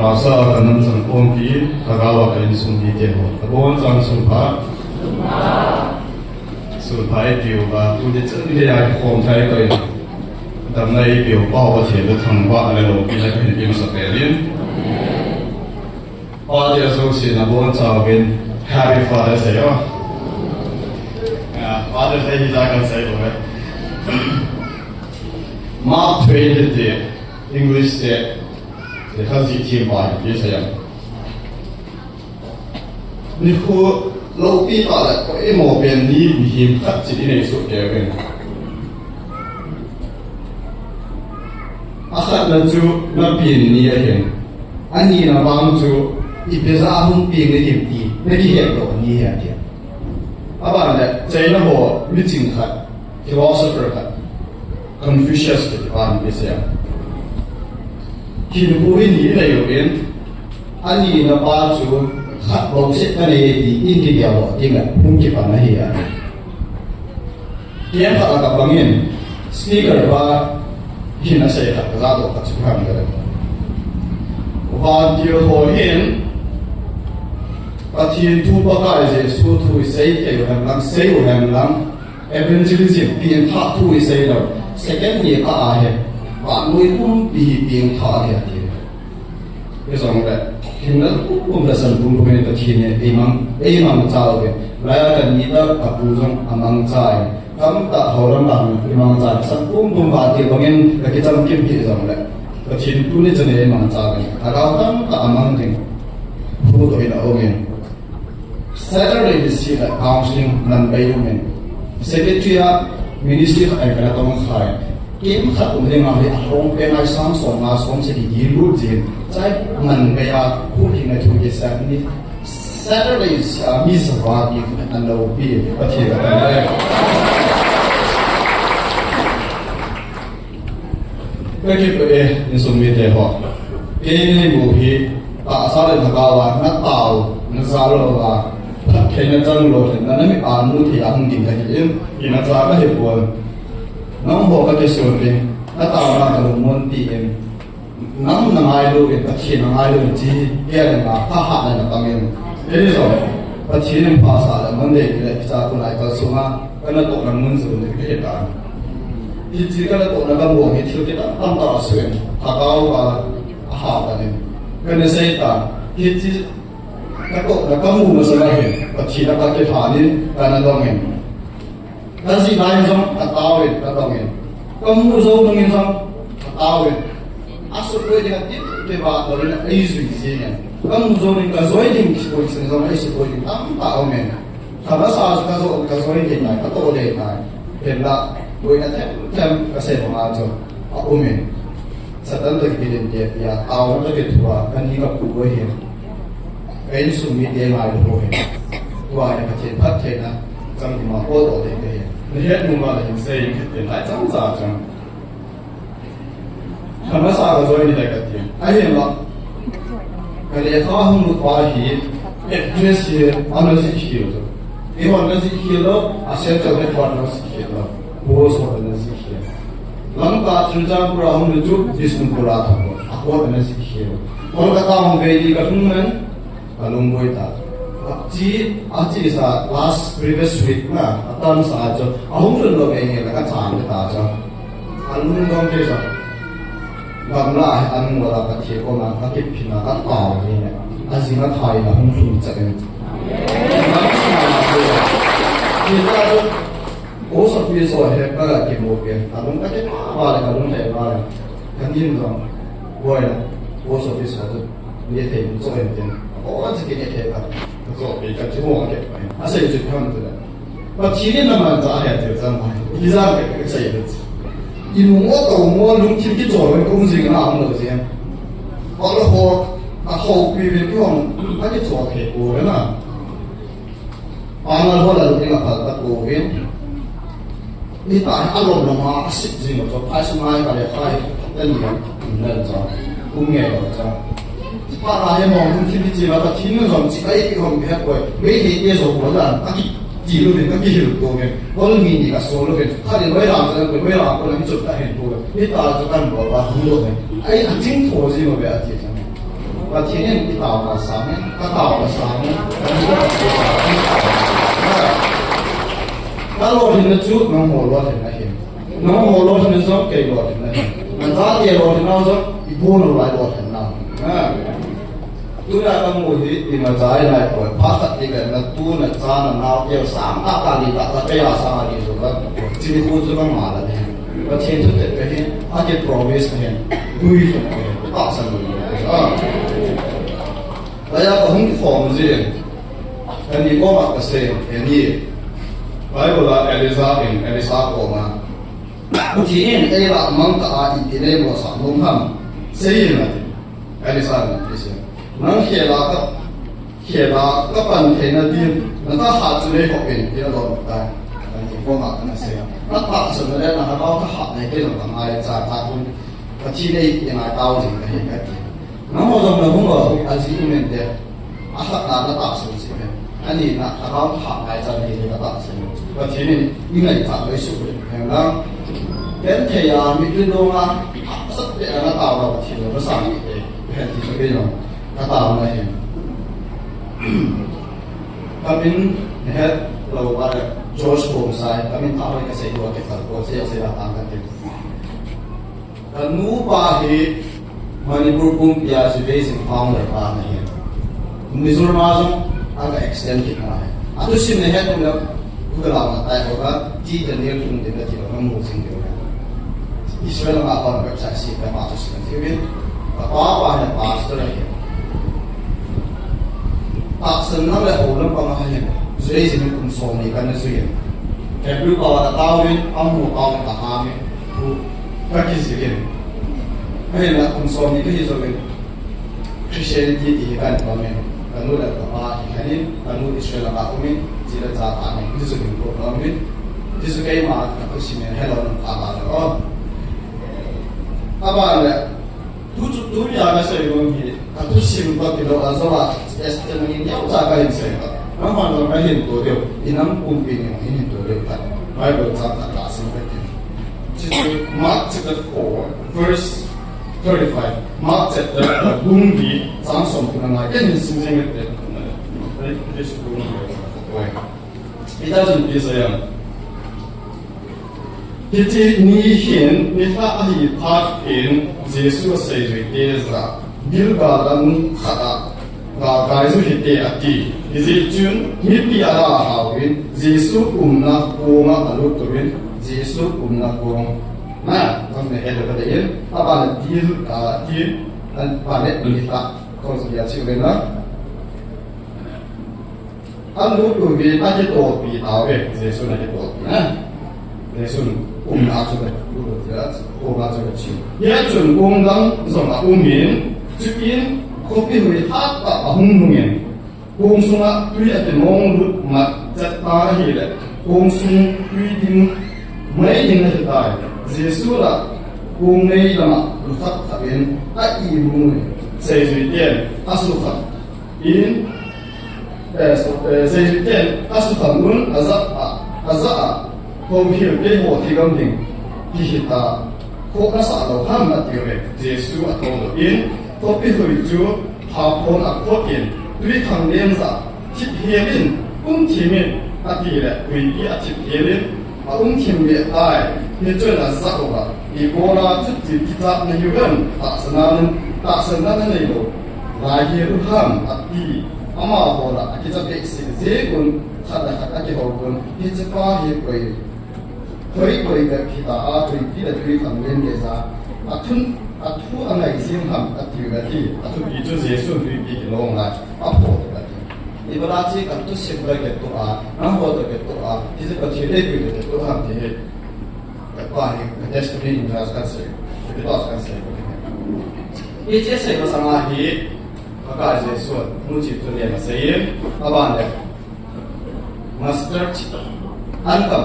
rasa kanam sang pom ki kagawa kain sum di te ho abon sang sum pha sum phai piu ba tu de chen de ya khom thai kai dam nai piu pa wa the de thang wa le lo pi la pen pi sa pe lin pa de so si na bon cha gen happy father's day oh father's day hi ja kan sai lo Mark Twain the English the khasi thi mai ye sayam ni khu lo pi ta la ko e mo ben ni bi him khat chi nei su ke ben akhat na chu na pin ni a hen ani na bang chu I pesa hum pi ni him ti ne ki he to ni he ti aba na chai na ho mi ching khat philosopher khat Confucius ke ban bi sayam Kin bui ni na yo ben ani na ba chu khat lo se ka ne di in ki ya lo ting la hum ki pa na hi ya kian ka ka bangin speaker ba hin na se ka za do ka chu ham ga wa dio ho hin pa thi tu pa ka je su tu sei ke yo ham lang sei yo ham lang evangelism pin tha tu sei lo second ni ka a he và nuôi bị biến thọ thì cái dòng đấy khi nó cũng là sản phẩm của mình là thiên nhiên em mang chào về lại cần nghĩ tới các cụ trong mang chào cắm tạ hậu lâm làm mang chào sản phẩm của bạn thì bằng em là cái trong kim thị dòng đấy là thiên tu nên cho nên mang chào về à cao cắm tạ mang thì phụ đội là ông em Saturday this year counseling lần bay ông em secretary ministry phải cái là tông khai kiếm khát cũng liên quan đến hồng bên ai sáng sớm mà sớm sẽ đi lưu diện trái mình bây giờ cũng hiện nay thuộc về sáng đi Saturdays miss vào đi anh đâu bị bất thiện rồi cái cái nên dùng miệt để họ cái này mù hi tạ sao lại thằng cao à nó tàu nó sao rồi à cái nó chân rồi thì nó mới ăn mua thì ăn điểm cái gì thì nó ra cái hiệu quả nắm hộ các cái sự việc, đã tạo ra được môn tiền, nắm nằm ai luôn, bắt chi nằm ai luôn chỉ cái này là phá hạ này là tăng lên, thế rồi bắt chi nên phá sản là vấn đề này ra tụi này có số mà cái nó tụi nó muốn dùng cái hiện tại, thì chỉ cái nó tụi nó đang buồn thì thiếu cái tâm tạo sự, thà cao và hạ này, cái này xây ta, thì chỉ cái tụi nó có mù nó sẽ là hiện, bắt chi nó có cái thà nên cái nó đông hiện cái gì lại trong cái tao ấy cái tao ấy công mua dâu trong cái trong cái tao ấy áp dụng cái gì hết cái bà đó là ấy gì nhỉ công mua dâu nên cái dối thì mình sử dụng ấy sử dụng tắm tao ấy thằng nó sao cái dối thì này cái tổ đề này thì là người ta thêm cái xe của anh cho ông mình sẽ đến được cái điểm đẹp ya tao nó cái thua cái gì gặp cụ ấy cái số mi để lại được rồi qua cái chuyện phát triển á trong thì mà cô tổ đề cái你看，我们来说，一个电台长啥子？他们啥个做你那个店？哎呀嘛，个连他们都关系，这些俺们是去了，因为俺们是去了，啊，现在的话都是去了，我说的那是去了。人家真正不让我们做，就是不让他们，啊，我的那是去了。我个他们给一个中文，啊，弄不到。chỉ sa last previous week na atan sa cho ahong sun lo nge la ka chan ta cho alun dong ke sa gam la an wala ka thi ko na ka ki phina ka ta ni ne azina thai na hong sun cha ne ni ta do o sa pi so he ka la ki mo ke alun ka ke ma la ka lun le ma la kan yin dong wo ya o sa pi so ni te so en ten o an se ke ne ke ka做一个节目给，还是有这样子的。我体力那么咋还就这么，依然给谁的？因为我到我农村去做的工资跟俺们那些，完了后啊后边的地方，他就做铁锅的嘛，完了后来就那个锅边，你打阿龙的嘛，实际我做拍什么个的拍，跟你们那做工业的做。把那些农村体力机把它体能上自己一个很很贵，每天也做过的，他记录的他记录多的，我们明年个收入的，他的未来这个未来可能做得很多的，你打就干不了很多的，哎，他真拖是么不要紧的， và thiên nhiên cái tàu là sáng cái tàu là sáng cái lô thì nó chút nó hồ lô thì nó hiểm nó hồ lô thì nó giống cây lô thì nó hiểm mình giá tiền lô thì nó giống bị buôn nó lại lô thì nó tôi đã có một thì mà trái này của phát thật thì cái là tu là cha là nào kiểu sáng ta ta đi ta bây giờ sáng đi rồi đó chỉ khu chỗ nó mà là thế và thiên thức cái hiện phát triển progress hiện vui rồi cái tạo sản phẩm bây giờ có không form gì cái này có mặt cái gì cái này bây giờ là Elisa có mà chỉ nên cái là mang ta đi đến một sản phẩm ham xây là Elisa là cái gì năng khi là các bạn thấy là đi nó ta hạ chú ý học viên thì nó đâu được cái có mặt cái gì nó tạo sự này là nó có hạ này cái là bằng ai giải ta cũng và chỉ đây thì là tao gì cái cái nó một dòng là không có gì mình để hát là nó tạo sự gì anh nhìn là nó hạ này cho nên nó tạo sự và chỉ nên những ngày tạo cái sự này là cái thầy mình tuyên bố là rất là nó tạo ra thì nó sáng thì thì bây giờ nó tạo ra hiện kami hết lâu ba George Homsai kami tạo ra cái xây dựng cái phần của xây là tăng cái nu ba hi Manipur pun pia sudah simpang lepas ni Mizoram agak extend kita lah atau sih ni hết cũng được cũng làm là tại họ chỉ cần điều chúng ta chỉ là một sinh điều này Israel là một website gì cái mà tôi sẽ biết và có là pastor này pastor nó là hồ lắm bằng hai dưới gì mình cũng sống này cái nó suy cái lúc đó là tao biết ông hồ tao là ta biết các cái gì vậy hay là cũng sống này cái gì rồi Christianity thì cái này mình cái lúc là cái này cái lúc Israel là mình chỉ là trả ta này cái gì cũng có mình cái gì cái mà tôi xin mình hello ta đó các bạn là tu ya cái sự của mình các tu xin có cái đó là do là testimony nhau ra cái hình sự nó hoàn toàn cái hình tổ điều thì nó cũng bị những hình tổ điều thật phải được ra cả sinh cái gì Mark chapter 4 verse 35 Mark chapter bung bị sáng sớm của ngày cái hình sinh cái đấy cái sự của mình bây giờ chúng ta sẽ thì chỉ ni hiện ni ta hi phát hiện Giêsu xây dựng thế ra điều cả lần khata và cái sự hiện thế ati thì chun ni pi ara hào in Giêsu na kuông ở lúc tuổi Giêsu na kuông na trong này hết được cái đấy ta bảo là điều cả điều anh bảo đấy ni ta còn gì à chịu cái đó anh lúc tuổi ta chỉ tổ bị tao về Giêsu này tổ na Giêsu na cho cái Ôm cho cái chuyện. Nhớ chuẩn công năng rồi là ôm miến, chụp in, copy hồi hát và hung miến. Công sung á, tuy là cái mong lúc mặt chặt ta hi lệ. Công sung tuy tin mấy những cái tài. Giêsu là công này là mà lúc thắt thắt in, ai im mùng xây dựng tiền, asu thắt in, xây dựng tiền, asu thắt muốn azat không hiểu cái hồ thì công trình. Thì ta khổ nó sợ đầu ham là điều này Giêsu ở đâu đó in có biết hồi chúa học con ở quốc kiến tuy thằng liên giả chip hiền in cũng chỉ mình thì là vì ý chip hiền in cũng chỉ mình tại như chơi là sao vậy vì cô là chút chỉ kita này nhiều hơn tak senang này đâu lại hiền ham thì ama họ là kita biết gì cũng khá là cái họ cũng như chỉ có hiền vậy thôi cái kita thôi thì là thôi thằng liên cái gì thu anh này riêng hẳn thì cái gì thu bị cho Giêsu bị long lại áp hộ cái gì bây giờ chỉ cần tu sinh cái tổ nó hộ cái tổ thì sẽ có thể lấy cái tổ hẳn thì cái quan cái testimony là cái gì cái đó cái gì cái chia sẻ cái sáng nay cái Giêsu muốn chỉ tu niệm xây các bạn đấy master Ankam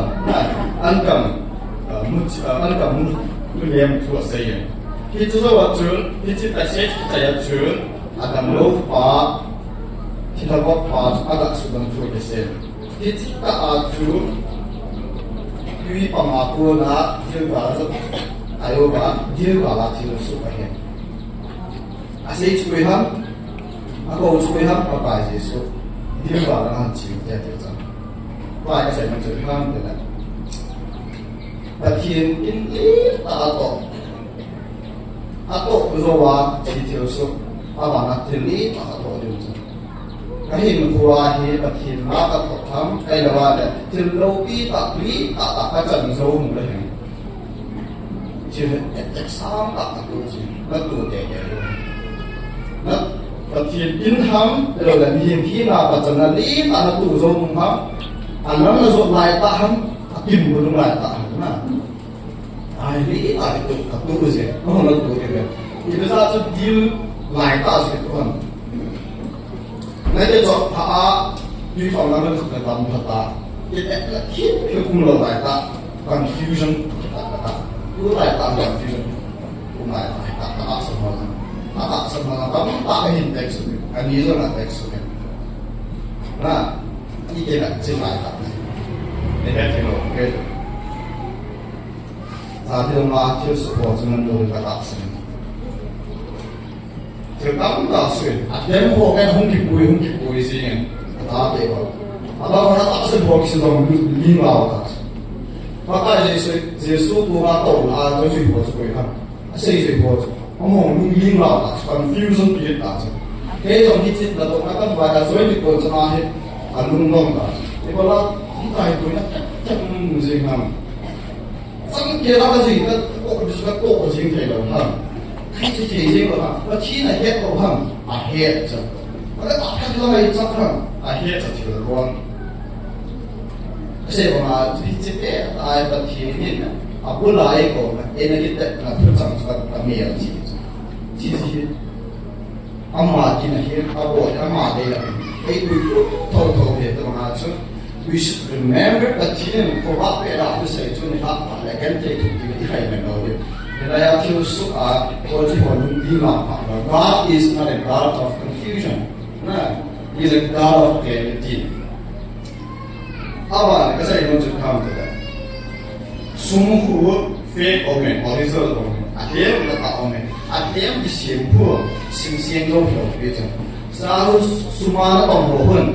William Chua say he to the tune, he did a set to tune at the low part, he had got part other student to the same. He did a tune, we on our corner, Iowa, deal Latino super him. I say to him, ako chui ham pa pai Jesu dia ba la han chi te te cha pai ka sai man chu ham te la ta thiên in li ta to ato zo wa chi thiu su a ba na thiên li ta to de chu ka hi mu wa hi pa thiên ma ka to tham ai la wa de thiên lo pi ta li ta ta ka chan zo mu le chi te sam ta ta tu chi na tu de de na ta thiên in ham rồi là niềm khi nào ta chân là lý ta nó tu zo mu ham anh nó zo lại ta ham kim mu lại ta na ai lý ta tu gì nó không là tu cái thì bây giờ cho deal lại ta sẽ tu hơn nãy giờ cho ta đi phòng làm việc phải làm thật ta cái là khiếp cái cũng là lại ta confusion ta cứ lại ta confusion cũng lại ta ta semua ta cái hình text anh nghĩ là text na ini kita chính lại ta để hết thì rồi cái ta thì mà thiếu support cho nên đôi cả ta sinh thì tắm ta sinh đem hộ cái không kịp bùi gì nhỉ ta để vào đó nó ta sinh hộ cái đồng lý vào ta và cái gì Giêsu của ta tổ là cái gì hộ cái ha xây dựng hộ ông hùng lý vào ta confusion biết ta cái dòng đi chết là tổ nó cần phải là dối bị cuốn cho nó hết lung lung ta thì có là không phải tôi nó chắc gì mà sang kia đó cái gì nó cổ gì thế đâu hả cái gì rồi hả nó chỉ là hết đâu hả hết chứ nó đã cái thứ này chắc hả hết chứ thì luôn cái gì mà chỉ cái ai ta thì nên bữa lại có mà em cái tết là thứ chẳng là miệng chỉ amma kina here abo amma de la ei we thâu de to na chu we should remember that tin for what we are to say to ni ha la kan te tu ki hai me no de and I have to so ko ji ho ni ma pa God is not a God of confusion na he is a God of clarity aba ka sai no chu kam de sum hu fe omen horizon omen ahem la ta omen ahem di sim pu sim sim lo lo be chu sa ru sumana tong lo hun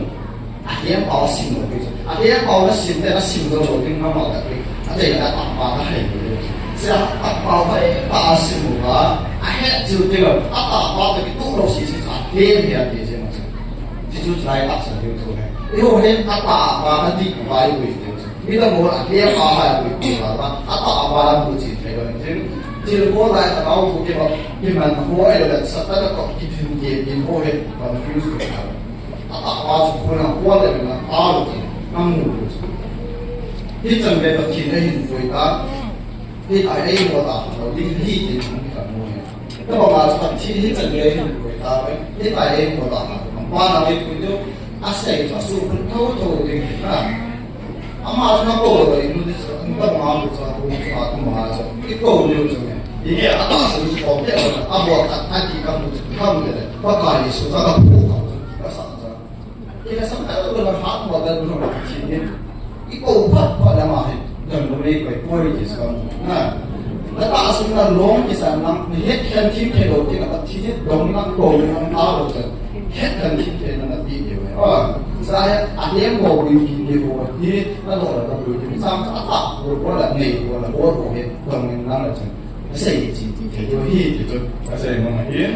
ahem bao sim lo be chu ahem bao la sim de la sim lo lo ding ma ma da be a de la ta pa da hai be sa a bao ba ba sim lo ba ahem chu de ga a ta ba de ki tu lo si si sa he he a de je ma chu ji chu trai ta sa de chu ne e ho he a ta ba a di ba yi be de chu mi da mo a he ba ha be ku ba a ta ba la bu ji de ga ne chỉ có lại là bao nhiêu cái mà nhưng mà mỗi là sắp tới nó có cái chuyện gì mỗi hết và nó cứ sự khác bao nhiêuคนnào qua lại là bao nhiêu năm mươiที่จำเป็นต้องคิดให้เห็นด้วยตาที่ไอ้ไอ้หัวตาเราดิ้นที่ดิ้นของที่ทำมวยก็บอกว่าสักที่จำเป็นเห็นด้วยตาไปที่ไอ้ไอ้หัวตาของบ้านเราเนี่ยคุณจะอาศัยจะสู้คนเท่าตัวเองนะอามาจะมาโกรธเลยมันจะต้องมาบุษบาบุษบาต้องมาจะที่โกรธเลยจัง이게 아까 무슨 법에 아뭐 단기가 무슨 하면 돼. 바카리 수사가 보고 그래서 이게 상당히 하고 받는 거 같이 이거 받아 마 해. 너네 거의 보이지 있어. 나 따스나 롱 이상랑 핵한 팀 캐로 내가 티지 동랑 동랑 나오죠. 핵한 팀 캐는 비디오에. saya ada yang mau bikin video ini, lalu ada bikin sama apa, boleh nih, boleh dengan nama macam xây dựng thì điều hi thì tôi phải xây dựng mà hiến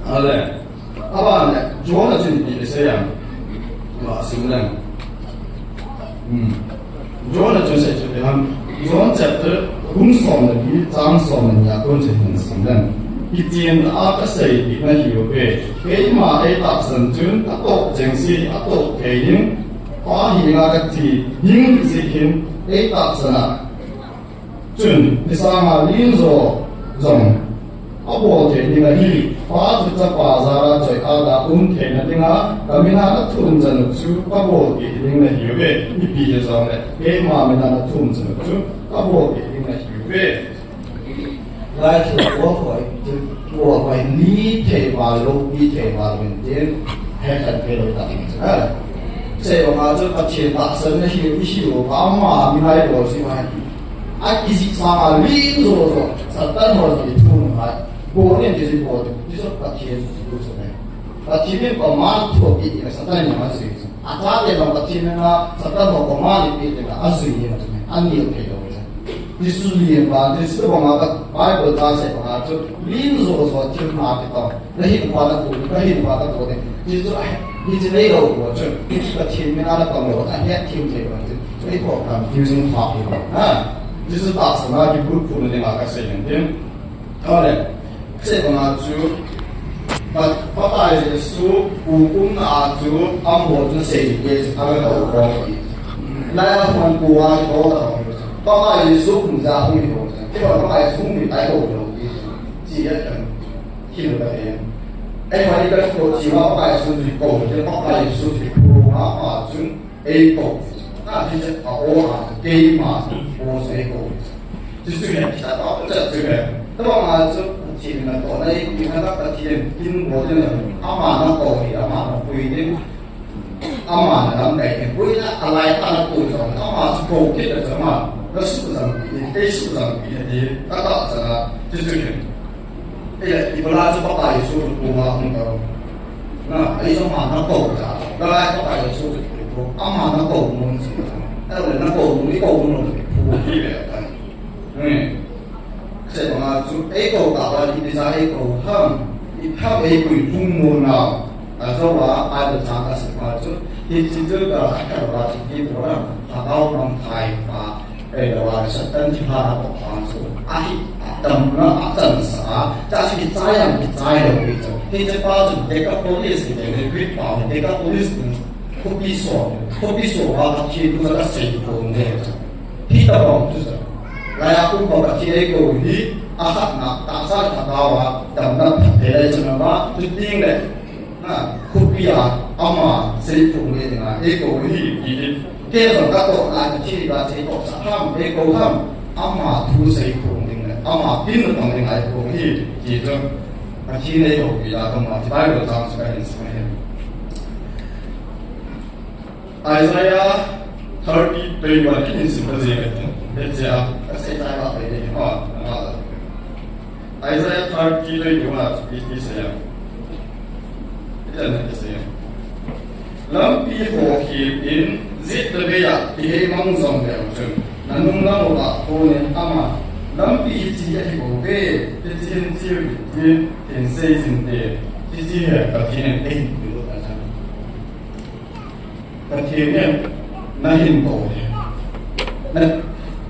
ở đây các bạn này chỗ là chuyện gì để xây dựng là xứng đáng chỗ là chuyện xây dựng để làm chỗ chặt tới cũng xong là đi trang xong là nhà cũng sẽ hình xứng đáng cái tiền là cái xây dựng là hiểu về cái mà ai tập sản xuất áp dụng chính sĩ áp dụng cái những hóa hiện là cái gì những gì hiện ai tập sản 준 이상한 인조 좀 아버지 니가 이 과주자 과자라 저희가 운태는 내가 가미나 투운전을 주 아버지 니가 이외 이 비교성에 내 마음에 나는 투운전을 주 아버지 니가 이외来是我会你提话路，你提话论点，还很给了当哎，所以我嘛这个天大神的有一些我嘛，你来我喜欢。isi sama lin zo satan ho di thun hai bo ne ji bo ji so ka thien ji so ne Pati ko man to pi na sa tayo na asu. Ata de ba pati na sa ta ko man pi de na asu ni na ani o ke do. Disu li ba disu ba ma ka Bible ta se ba to lin zo zo ti ma ke ta. Na hi ba na ko na hi ba ta ko de. Disu ai ni ji nei ro ko chu. Ba ti me na la ko mo ta ya ti ke ba. So it ko confusing topic. Ha. Disu ta sa na ki group ko ne ma ka se yin tin. Ore. Se ba ma chu Papa is so Ukun Atu, Ambo to say, yes, I don't know. Laya from Kuwa, Papa is so Muzahi, Papa is whom I don't know. See it, kill the hand. Everybody got for Chihuahua is so to go, the Papa is so to go, soon, a boat. Not just a or gay master, or say go. Just to get that up, just to get. The oneทีมนั้นต่อได้มีคณะประเทศกินหมดเลยอามาน้ำโตนี่อามาน้ำปุยนี่อามาน้ำแดงปุยนะอะไรตั้งปุยสองอามาสโปรเกตจะมาแล้วสุดสังปีไอ้สุดสังปีนี่ก็ต่อจากนั้นจะถึงไอ้อีเวลาจะไปสู่ตัวมาของเรานะไอ้สมาน้ำโตจ้ะแล้วไอ้ไปสู่ตัวอามาน้ำโตมันสิไอ้เรื่องน้ำโตมันไม่โตมันเลยผู้ที่แบบนี้sẽ mà chú ấy cầu tạo ra thì ra ấy cầu hâm thì hâm ấy quỷ phun mồn nào do đó ai được tham gia sự mà chú thì chỉ trước là các bạn chỉ đi vào là bao năm thai và đây là sự tân thì hà của hoàng số ai tầm nó tầm xã ta chỉ trái làm cái trái được bây giờ thì chỉ bao giờ để các police thì để quyết bảo để các police không bị sổ và khi chúng ta sẽ bị phun thế thì đó là chú Laya pun kau kaki ego ni ahad nak tak sah tak tahu dan nak pelai cuma ba tuting le, kupia ama selipung ni dengan ego ni ini. Kalau kau nak ciri bahasa itu saham ego ham ama tu selipung dengan ama pin dengan ego ni itu. Ciri ego kita tu macam baru tahu sekarang sekarang. Isaiah 30 对我印象不是很多，而且现在话对的话，Isaiah 30对的话是谁呀？这人是谁呀？lâm pi hồ khi in zit the beya thì hay mong dòng đều chừng là nung lâm một bạc cô nên ama lâm pi chỉ hay hồ về thì thiên chiêu thì thiên xây dựng để thì chỉ là cái thiên nên được là sao cái thiên nên nó hình cổ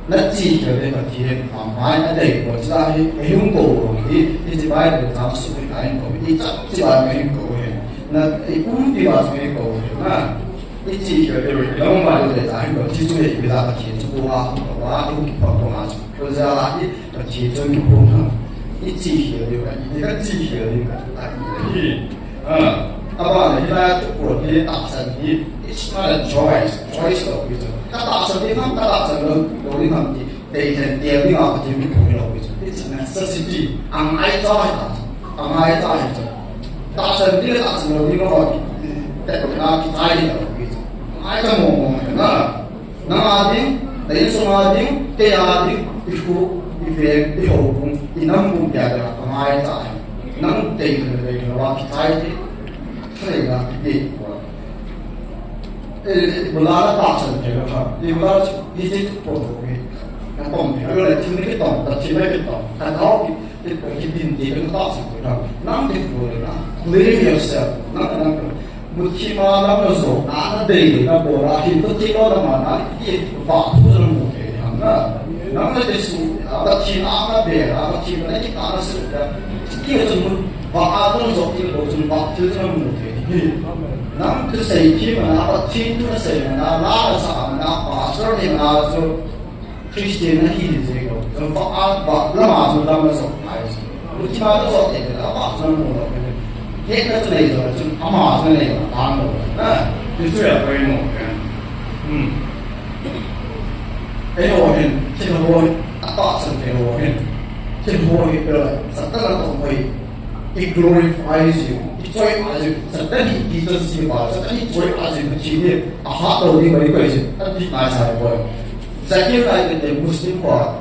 nó chỉ cho cái thiên hoàn mãi nó để của chúng ta cái hướng cổ thì chỉ bài được giáo sư cái hình cổ thì chỉ bài cái hình cổ là cái cũng đi vào cái cổ là cái chỉ cho cái nó mà được để giải được chỉ cho cái là cái thiên cho qua qua cái cái phần mà cho ra là cái thiên cho cái cổ cái chỉ cho cái chỉ cho cái 아마 내가 듣고 이 답선이 이스마엘 choice of it. 그 답선이 한 답선은 우리 함께 대전 대비가 같은 게 보이라고 있죠. It's necessity. 앙아이 자이다. 앙아이 자이다. 답선이 답선은 우리가 대표나 기타이라고 있죠. 앙아이가 뭐나 나아디 내일소마디 때아디 이후 이게 이호군 이남군 대가 앙아이 자이. 난 대인을 와 기타이디 này là cái gì một lá đã tạo thành thế là không đi một lá đi trên tổng cái tổng cái là chính cái tổng là chính cái tổng cái đó cái tiền thì nó tạo thành thế nào năm cái vừa là clear yourself nó một khi mà nó rồi nó đầy nó bỏ ra thì nó chỉ có là mà nó cái bảo thu ra một cái thằng nó là cái sự nó chỉ nó về nó chỉ nó cái nó sự cái cái và tôi nói cái bộ phim bác thứ cho mình thì nắm cái xây khi mà nó bắt chín nó xây mà nó lá sao mà nó bảo sao thì nó cho Christian nó hiểu gì rồi rồi và nó mà chúng ta mới sống lại lúc khi mà nó sống thì nó bảo sao nó hết cái này rồi chúng mà cái này là tan rồi thì tôi là quên một cái hồ hình trên hồ tạo thành cái hồ hình trên hồ hình rồi rất là tổng hội It glorifies you. It glorifies you. Certainly, it doesn't seem bad. Certainly, it glorifies you. Chỉ nên heart only mấy cái gì, anh đi nói sai rồi. Giải quyết lại cái Muslim của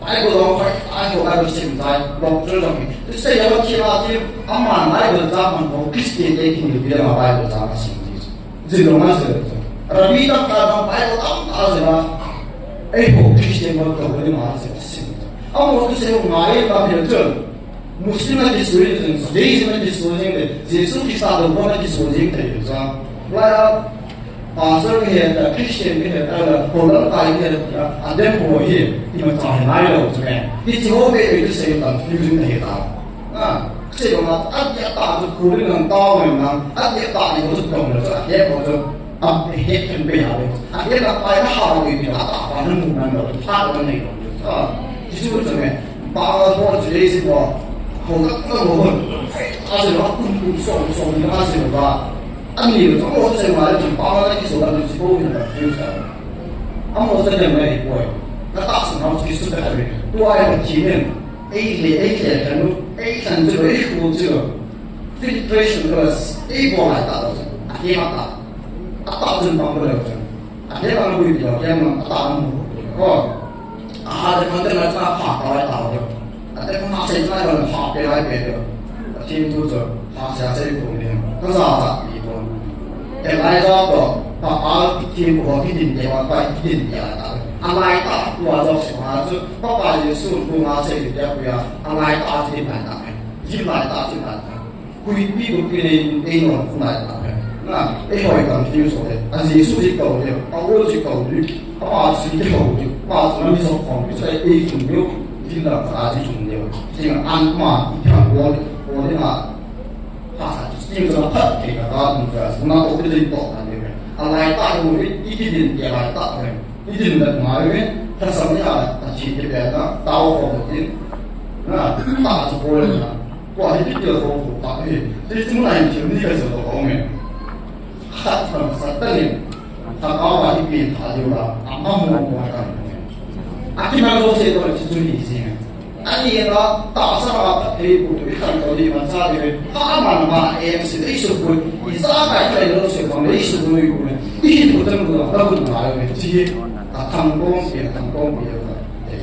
ai có lòng phải ai có xem trái lòng cho lòng thì sẽ có khi mà thì amma ai có ra mà có Christian đấy thì người ta mà ai có ra mà xem gì gì mà sẽ Rabi tak kadang ai có tâm ta là ai có Christian mà có cái mà xem ông có thể nói là hiện tượng Muslim là số lượng Jews là số lượng đấy Jesus Christ là một là số lượng đấy sao là pastor hiện là Christian hiện là hồi đó tại hiện là anh em hồi hiện thì mà chọn lại rồi chứ mẹ thì chỉ có cái cái sự là fusion này ta cái mà anh đã tạo được cố định làm to rồi mà anh đã tạo được một cộng đồng rồi hết một rồi anh hết thành bây giờ anh hết là phải nó học được thì đã tạo ra nên một rồi phát cái này rồi chỉ chú cho mẹ bao nhiêu chuyện gì đó hồi đó nó một anh sẽ nói cũng sống nó sẽ là anh hiểu trong một sinh hoạt chúng bao nhiêu số lượng chỉ có là nhiều sao anh một gia đình này quay nó tạo sự nó chỉ xuất hiện tôi ai mà chỉ nên ấy cái nó ấy thành từ ấy khu chưa filtration plus ấy bỏ lại tạo ra ấy mà tạo ra bằng cái đó ấy bằng cái gì đó cái mà tạo ra có thì vấn đề là ta phá lại tạo được cái mà xây ra là phá cái lại cái được team tu rồi phá ra xây cũng được có sao ta em ai đó đó họ team của cái định để mà phải định nhà ta anh ai ta qua đó sẽ hóa chứ có bao nhiêu số lượng mà xây được cái gì anh ai ta thì lại ta chỉ lại ta chỉ lại ta quy của cái này nó không lại ta那一会咁 feel 所嘅，啊耶穌只cầu嘅，啊我只cầu嘅，啊是只cầu嘅，啊什麼所講嘅，所以 A 重要，邊度啊最重要，即係按嘛，一看我哋嘛，啊，基本上拍嘅啊，唔係，咁啊我哋都講緊嘅，啊來打我哋一啲嘢來打嘅，一啲人買嘅，他什麼呀？啊前邊啊，刀鋒嘅，啊打就過嚟啦，哇！呢啲就好好打嘅，你點解唔聽呢個時候講嘅？sát phần sát tên ta có và đi biển thả điều là mong muốn của các bạn khi mà tôi sẽ tôi chỉ注意gì anh ấy nó tạo ra là thì của tôi cần có đi mà ra thì phá mà em sẽ lấy sự vui thì ra cái này nó sẽ còn lấy sự vui của mình đi của tôi cũng là cũng nói về chi thành công thì để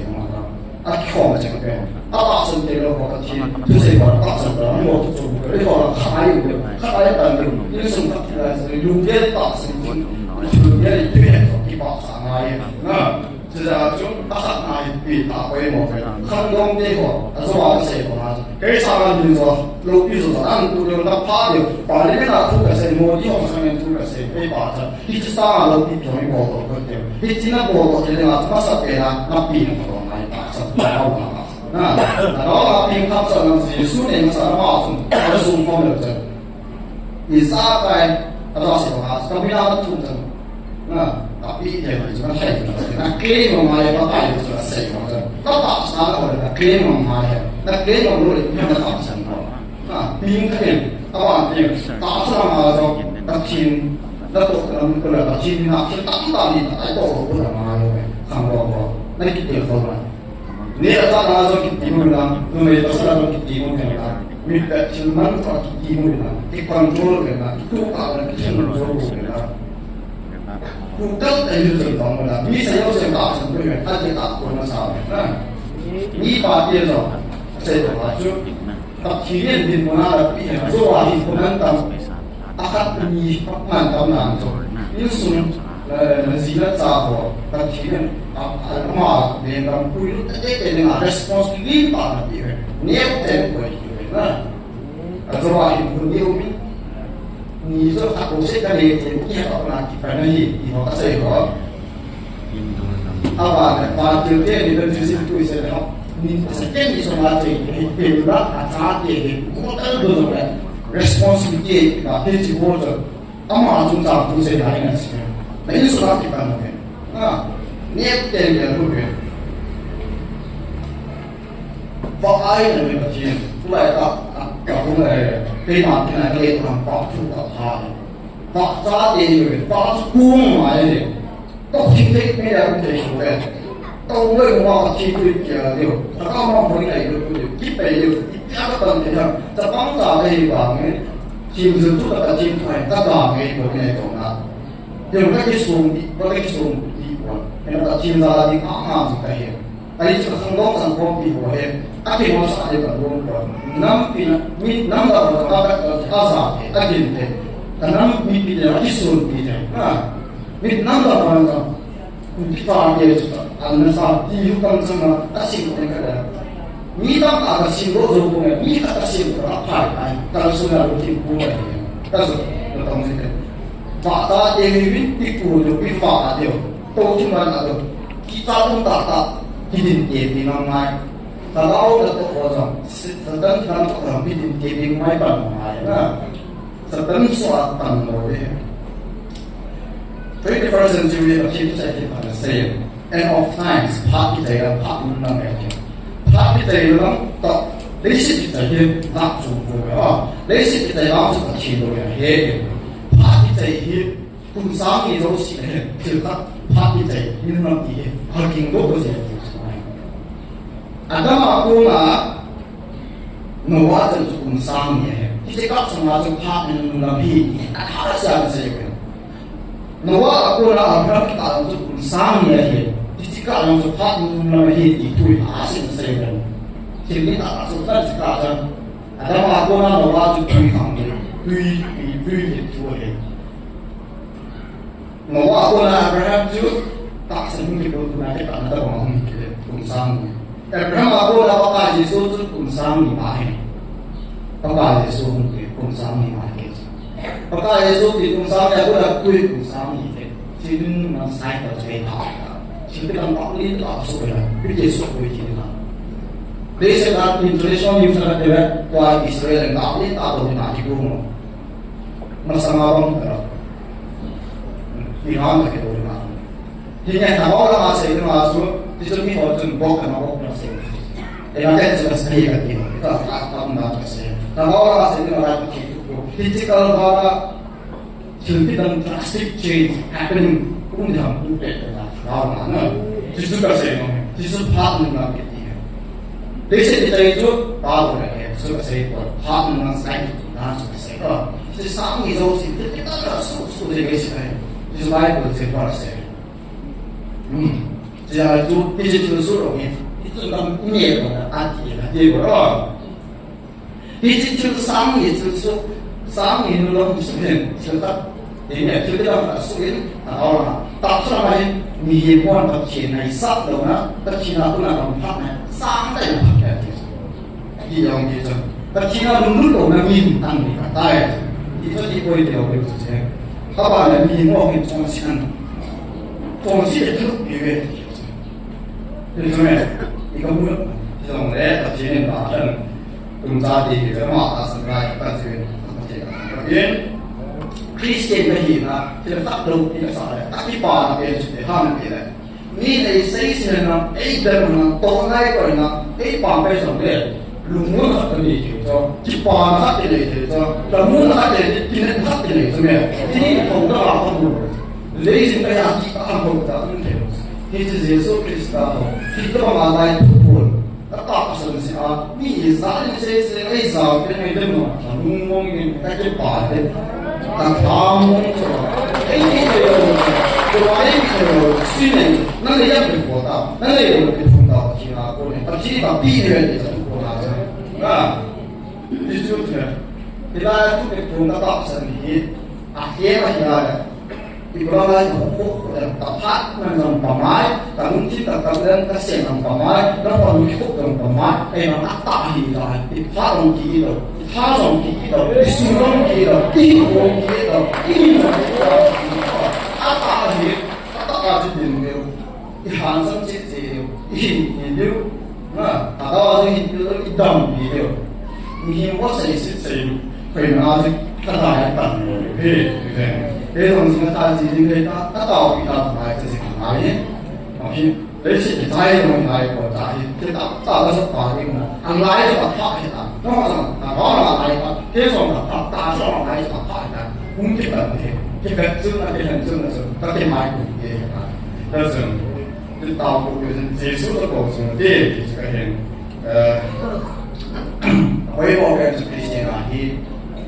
mà không mà chẳng cái tạo sinh thế nó có thì tôi sẽ gọi tạo sinh đó một chút cái gọi là khai được khai tận được những sự thật là dùng cái tạo sinh dùng cái chuyện thì bảo sáng ngày thực ra chúng ta sáng ngày bị tạo quay một cái không công ty của do sẽ của nó cái sao là như vậy lúc ví dụ anh tôi được nó phá được và nếu là thu cái gì mua đi học sang nên thu cái gì phải bảo rằng khi chúng ta là lúc đi chơi bộ đồ cái điều khi chúng ta bộ đồ thì là chúng ta sẽ phải là nó bị nó này bảo rằng đâu mà đó là phim tham gia làm gì suốt ngày nó bảo dùng nó dùng phong được rồi thì ra cái đó sẽ là cái bây giờ nó thu được tapi dia juga saya nak claim memaya apa itu sudah saya maksud tak tak salah orang nak claim memaya nak claim memulai yang tak salah mungkin awak ni tak salah maksud tak chin tak tahu kalau tak chin nak chin tak ni tak tahu pun memaya kamu apa nanti kita tahu ni ada maksud kita mula tu tak salah kita mula minta cuman tak kita mula kita kontrol kita tu kalau kita kontrol kita cung cấp đầy đủ sản phẩm là vì sao sẽ tạo thành cái việc phát triển tạo của nó sao nghĩ ba tiền rồi sẽ được là trước tập khí liên tiền của nó là bị hình số hóa thì của nó tầm akat ni ngàn tầm ngàn rồi nhưng sung là gì đó sao của tập khí liên mà để làm quy luật cái là responsibility là gì vậy nếu tiền của nó rồi hóa thì cũng yêu mình你说他不是跟你你好那反正以后他是有把酒店里的就是对些好你是跟你说嘛这比如说他茶店我都都来 responsibility 啊这些活着嘛中长都是哪一个事情没说他地方的你也点点不对放爱的那个钱出来的搞出来cái mặt cái này cái làm bảo thủ bảo thà bảo giá tiền người bảo cuông mà này tao chính thức cái là không thể hiểu được tao mới mà chỉ tôi chờ điều tao không mong cái này được điều kíp về điều các cái tầng thì rằng tao bắn ra cái bằng cái chim dừng chút là chim phải ta làm cái bộ này còn là điều cái xuồng đi có cái xuồng đi qua nên là chim ra đi ám làm gì cái ai cho sang đông sang phong pi ho he a ki mo sa de kan rom ko nam pi na mi nam da ka sa a ki te nam mi pi de ki sun pi de ha mi nam da ka ka ki fa ye cha an sa ti yu kam sa na a si ko ka da mi da ka si ro zo ko mi ka si ko a pa ai ka su na ro ti ko ai ka so da tong si de fa ta de mi ti ko lo pi fa de to chi ma na do ki ta tung ta ta ki din ye pi na mai ta lao da to ko zo sa dan ta ko ra pi din ye pi mai ba mai na sa dan so a tan lo de 21st century of keep saying the same and of times part the day part na me part the day na to lấy sự cái gì làm chủ của lấy sự cái làm chủ của chế độ là hệ part the day cũng sáng ngày đâu sẽ thì các part the day nhưng mà gì họ kinh đô có gì anh ta mà cũng là nó quá chân cũng sáng ngày thì các sinh hoạt trong part nên là bị anh ta sẽ làm gì nó quá cũng là ở trong cái tạo cũng sáng ngày thì các làm cho part nên là bị thì tuổi sinh sinh rồi thì mình đã số rất là chân anh ta mà cũng là nó quá chân cũng sáng ngày tuy thì tuổi nó quá cũng là Abraham chứ tak sering kita tunai tak ada orang kumsang. Abraham aku dah pakai Yesus kumsang ni mahir. Pakai Yesus kumsang ni mahir. Pakai Yesus di kumsang aku dah kui kumsang ni. Jadi mana saya tak cakap tak. Jadi kita tak boleh tak suka. Kita Yesus kui kita. Desa kat Indonesia ni sangat dekat kuat Israel tak boleh tak boleh nak ikut. Masa orang tak. Iran tak boleh. Thì ngày nào đó là sẽ nó xuống thì chúng mình họ từng bóc cái nó bóc nó sẽ để nó cái sự sẽ cái gì đó là tâm nó sẽ nào đó là sẽ nó là cái physical đó là chúng ta đang drastic change happening cũng như cũng để là nó thì chúng ta sẽ nó thì chúng ta nó cái gì để sẽ đi chỗ bao rồi cái chúng ta sẽ có nó sai nó sẽ có thì sáng ngày rồi thì cái đó là số cái gì này thì chúng ta sẽ có sẽ giờ chú đi chơi số rồi nhỉ, chú làm nhiều rồi, ăn gì là rồi, đi chơi sáng nghỉ nó làm sự kiện, chúng ta đến này chúng ta làm sự kiện, là tập cho mày nhiều quan tập chuyện này sắp rồi đó, tập chuyện nào cũng là làm phát này, sáng đây là phát cái gì gì ông gì chứ, tập chuyện nào đúng lúc là mình tăng đi cả tay, thì tôi đi quay điều được chứ, các bạn là mình mua cái trong xin trong xin được như vậy. Thế cho nên thì có muốn thì trong đấy tập chiến bảo rằng cùng gia đình với họ là sự ra tập chiến biến Christian cái gì là thì tác động thì sao đấy tác cái bà là cái để ham cái đấy ni này xây dựng là ấy đời là tổ này rồi là ấy bà bây giờ đấy luôn muốn học cái gì cho chỉ bà học cái này cho là muốn học cái này thì nên học cái này cho mẹ thì không có làm không được lấy gì cái gì cũng không được thì Giêsu Christus khi các bạn lại buồn các bạn sẽ nói vì sao sẽ ấy sao cái này đâu mà luôn mong cái bài đấy ta tham mong cho ấy cái điều suy nghĩ nó là một cái hoạt động nó là một cái phong trào chỉ là cô này thậm chí là bi người để cho cô làm ra à ví dụ như thì là cái phong trào sẽ đi thế mà hiện tại thì có ai cũng tập hát mình làm bằng máy tập muốn chỉ tập lên các xe làm bằng máy nó còn những khúc làm bằng máy đây là tác tạo gì rồi thì phát làm gì rồi phát làm gì rồi đi xuống làm gì rồi đi làm gì rồi đi làm gì rồi tác tạo gì tác tạo gì nhiều thì hàng sinh chết gì nhiều à đó là những cái đồng gì nhiều nhưng có sẽ phải nói cái này cần thì thế đồng chí ta chỉ những cái ta tạo cái nào phải chỉ cái này thì đấy chỉ cái đồng này của ta thì ta tạo ra sự tạo nên là ăn lái cho ta phát hiện nó là đó là này thế xong là ta cho nó này cho ta phát hiện cũng chỉ là thế cái việc trước là cái hình trước là ta cái máy của cái ta dừng cái tạo của cái Giêsu nó có sự thế thì cái hình với một cái sự kiện thì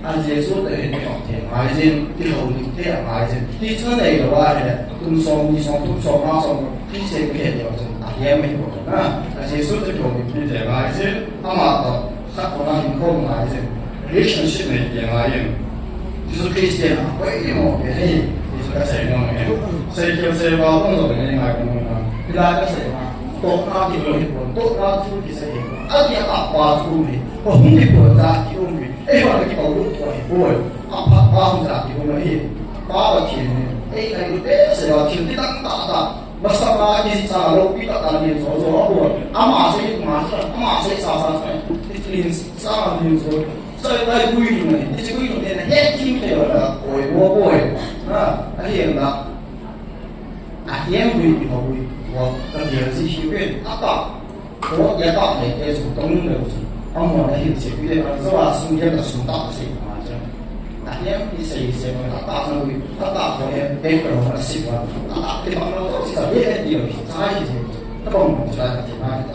anh Giêsu để cái học thiền hải trên cái hậu những cái hải trên thì trước này là ai đấy tung sông đi sông tung sông bao sông thì sẽ cái điều gì hiếm mình của nó là chỉ xuất cho mình như thế này chứ ama đó khác của nó hình không lại chứ relationship này như vậy Jesus Christian vậy thì một cái gì Jesus cái gì nó này xây kêu xây vào không rồi này ngày cũng nó thì lại cái gì mà tốt ra thì rồi tốt ra chú thì xây anh đi học qua chú thì không đi bỏ ra thì không đi ấy mà cái bảo lúc tuổi tuổi học qua ra thì không đi qua vào thì ấy này cái sẽ vào thì tăng tạ bersama di sana lopi tak tadi so buat ama saya masuk ama saya sasa saya itu sama di so saya dah bui ni itu bui ni dia head team dia lah boy nah akhir nak akhir bui我跟电视学院打我也打的也是懂的我那些学院是吧是也的是打的嘛这akhirnya bisa tak tahu tak tahu yang kalau orang sih kan tak di mana tu sih dia dia saya sih tak mau saya di mana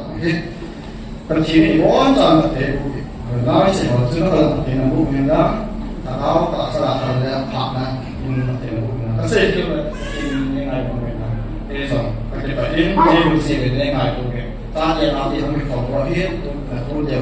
tapi ini orang jangan terlalu kalau sih kalau sudah di mana pun dah tak tahu tak salah ada hak nak tapi saya kira ini yang pun ini so kalau ini mesti ini yang pun tak ada nanti kami kalau itu dia